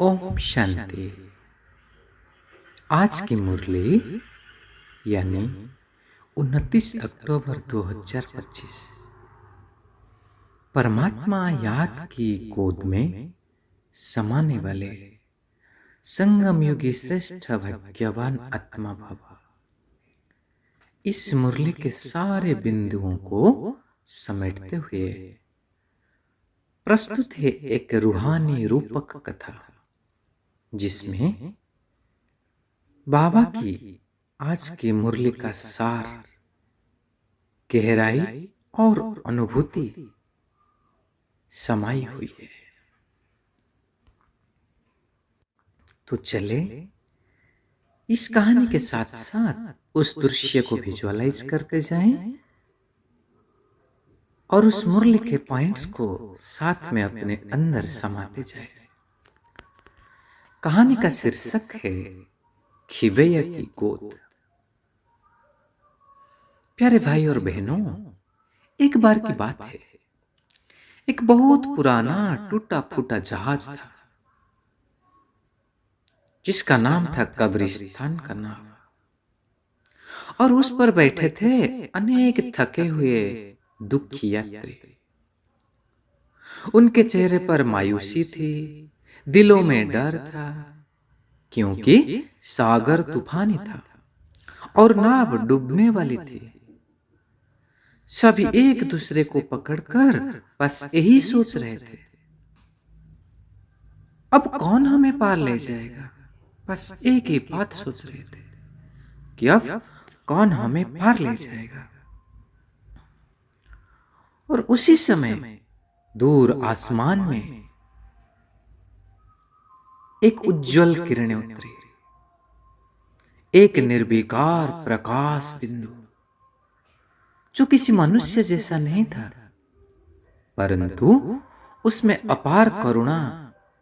ओम शांति। आज की मुरली यानी 29 अक्टूबर 2025 परमात्मा याद की गोद में समाने वाले संगम युगी श्रेष्ठ भाग्यवान आत्मा भव। इस मुरली के सारे बिंदुओं को समेटते हुए प्रस्तुत है एक रूहानी रूपक कथा, जिसमें बाबा की आज की मुरली का सार, गहराई और अनुभूति समाई हुई है। तो चले इस कहानी के साथ साथ उस दृश्य को विजुअलाइज करते जाएं और उस मुरली के पॉइंट्स को साथ में अपने अंदर समाते जाएं। कहानी का शीर्षक है खिवैया की गोद। प्यारे भाई और बहनों, एक बार की बात है, एक बहुत पुराना टूटा फूटा जहाज था, जिसका नाम था कब्रिस्तान का नाम, और उस पर बैठे थे अनेक थके हुए दुखी यात्री। उनके चेहरे पर मायूसी थी, दिलों में डर था, क्योंकि सागर तूफानी था और नाव डूबने वाली थी। सभी एक दूसरे को पकड़कर बस यही सोच रहे थे, अब कौन हमें पार ले जाएगा। बस एक ही बात सोच रहे थे कि अब कौन हमें पार ले जाएगा। और उसी समय दूर आसमान में एक उज्जवल किरणें उतरी, एक निर्विकार प्रकाश बिंदु, जो किसी मनुष्य जैसा नहीं था, परंतु उसमें अपार करुणा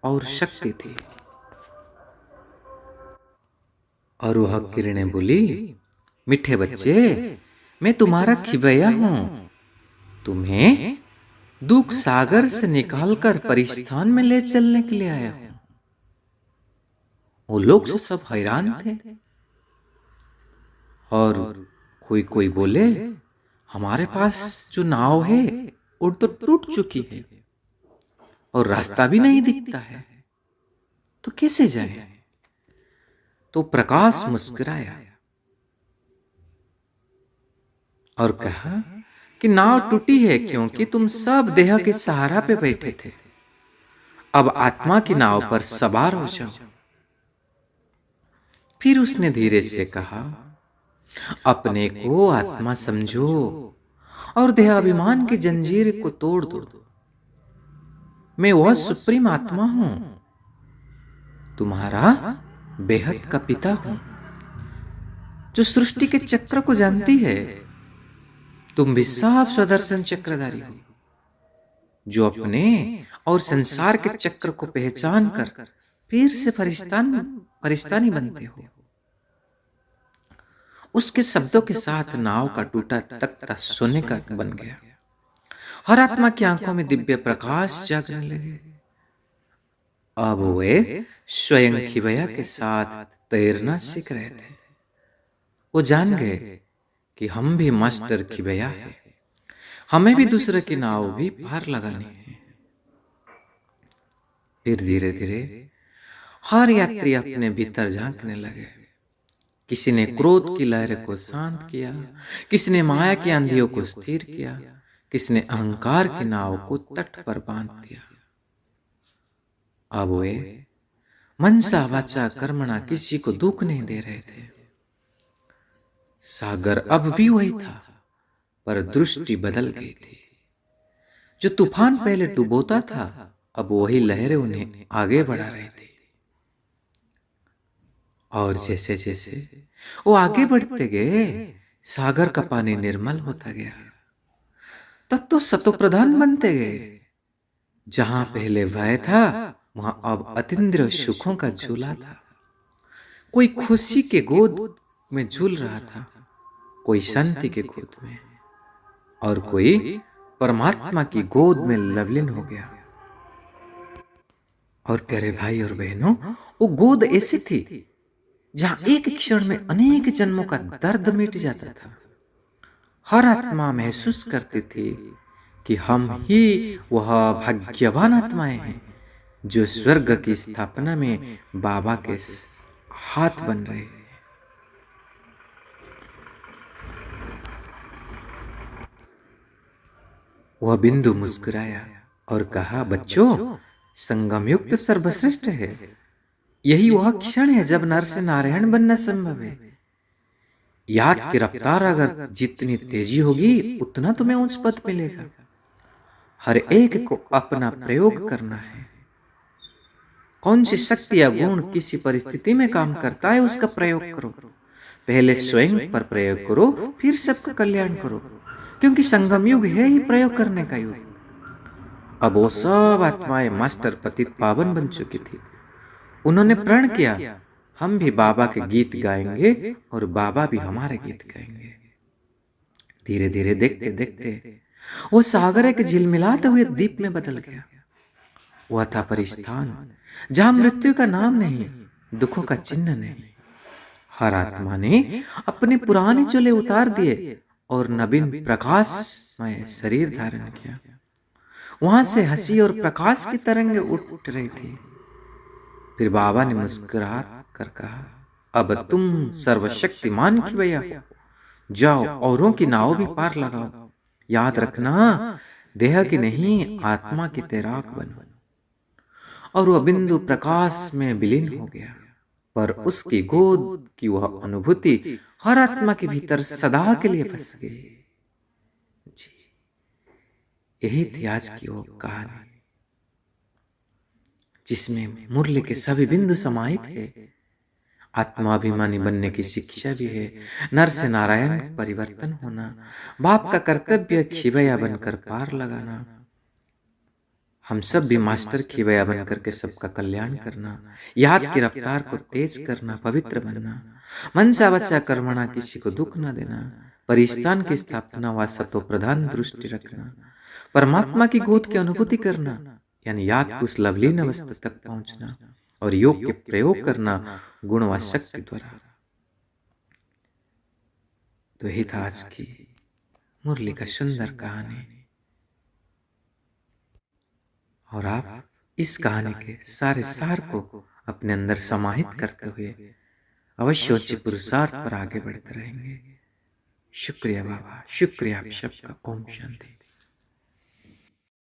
और शक्ति थी। और वह किरणें बोली, मीठे बच्चे, मैं तुम्हारा खिवैया हूं, तुम्हें दुख सागर से निकालकर परिस्थान में ले चलने के लिए आया हूं। वो लोग तो सब हैरान थे, और कोई कोई बोले, हमारे पास जो नाव है वो तो टूट चुकी है और रास्ता भी नहीं दिखता है, तो कैसे जाए। तो प्रकाश मुस्कुराया और कहा कि नाव टूटी है क्योंकि तुम सब देह के सहारा पे बैठे थे, अब आत्मा की नाव पर सवार हो जाओ। फिर उसने धीरे से कहा, अपने को आत्मा समझो और देहाभिमान की जंजीर को तोड़ दो। मैं वह सुप्रीम आत्मा हूं, तुम्हारा बेहद का पिता हूं, जो सृष्टि के चक्र को जानती है। तुम भी सब स्वदर्शन चक्रधारी हो, जो अपने और संसार के चक्र को पहचान कर फिर से फरिश्तानी बनते हो। उसके शब्दों के साथ नाव का टूटा तख्ता सोने का बन गया। हर आत्मा की आंखों में दिव्य प्रकाश जागने लगे। अब वे स्वयं खिवैया के साथ तैरना सीख रहे थे। वो जान गए कि हम भी मास्टर खिवैया है, हमें भी दूसरे की नाव भी पार लगानी है। फिर धीरे धीरे हर यात्री अपने भीतर झांकने लगे। किसी ने क्रोध की लहर को शांत किया, किसी ने माया की आंधियों को स्थिर किया, किसी ने अहंकार की नाव को तट पर बांध दिया। अब वे मनसा वाचा कर्मणा किसी को दुख नहीं दे रहे थे। सागर अब भी वही था, पर दृष्टि बदल गई थी। जो तूफान पहले डुबोता था, अब वही लहरें उन्हें आगे बढ़ा रही थी। और जैसे जैसे वो आगे बढ़ते गए, सागर का पानी निर्मल होता गया। तत्व सतो प्रधान बनते गए। जहां पहले भय था, वहां अब अतीन्द्रिय सुखों का झूला था। कोई खुशी के गोद में झूल रहा था, कोई शांति के गोद में, और कोई परमात्मा की गोद में लवलीन हो गया। और प्यारे भाई और बहनों, वो गोद ऐसी थी जहां एक क्षण में अनेक जन्मों का दर्द मिट जाता था। हर आत्मा महसूस करती थी कि हम ही वह भाग्यवान आत्माएं हैं जो स्वर्ग की स्थापना में बाबा के हाथ बन रहे हैं। वह बिंदु मुस्कुराया और कहा, बच्चों, संगम युक्त सर्वश्रेष्ठ है। यही वह क्षण है जब नर से नारायण बनना संभव है। याद की रफ्तार अगर जितनी तेजी होगी उतना तुम्हें उच्च पद मिलेगा। हर एक को अपना प्रयोग करना है। कौन सी शक्ति या गुण किसी परिस्थिति में काम करता है उसका प्रयोग करो। पहले स्वयं पर प्रयोग करो, फिर सबका कल्याण करो, क्योंकि संगम युग है ही प्रयोग करने का युग। अब वो सब आत्माएं मास्टर पतित पावन बन चुकी थी। उन्होंने प्रण किया, हम भी बाबा के गीत गाएंगे और बाबा भी हमारे गीत गाएंगे। धीरे धीरे देखते देखते वो सागर एक झिलमिलाते हुए द्वीप में बदल गया। वह था परिस्थान, जहां मृत्यु का नाम नहीं, दुखों का चिन्ह नहीं। हर आत्मा ने अपने पुराने चोले उतार दिए और नवीन प्रकाशमय शरीर धारण किया। वहां से हंसी और प्रकाश की तरंगें उठ रही थी। फिर बाबा ने मुस्कुरा कर कहा, अब तुम सर्वशक्तिमान की भैया हो, जाओ औरों की नाव भी पार लगाओ। याद रखना, देह की नहीं आत्मा की तैराक बनो। और वह बिंदु प्रकाश में विलीन हो गया, पर उसकी गोद की वह अनुभूति हर आत्मा के भीतर सदा के लिए बस गई। जी, यही थी आज की वो कहानी, जिसमें मुरली के सभी बिंदु समाहित है। आत्माभिमानी बनने की शिक्षा भी है, नर से नारायण परिवर्तन होना, बाप का कर्तव्य खिवैया बनकर पार लगाना, हम सब भी मास्टर खिवैया बनकर के सबका कल्याण करना, याद की रफ्तार को तेज करना, पवित्र बनना, मनसा वचा कर्मणा किसी को दुख न देना, परिस्थान की स्थापना व सतो प्रधान दृष्टि रखना, परमात्मा की गोद की अनुभूति करना, यानी याद की उस लवलीन अवस्था तक पहुंचना, और योग के प्रयोग करना गुण व शक्ति द्वारा। तो यही था आज की मुरली का सुंदर कहानी। और आप इस कहानी के सारे सार को अपने अंदर समाहित करते हुए अवश्य उच्च पुरुषार्थ पर आगे बढ़ते रहेंगे। शुक्रिया बाबा, शुक्रिया आप सबका। ओम शांति।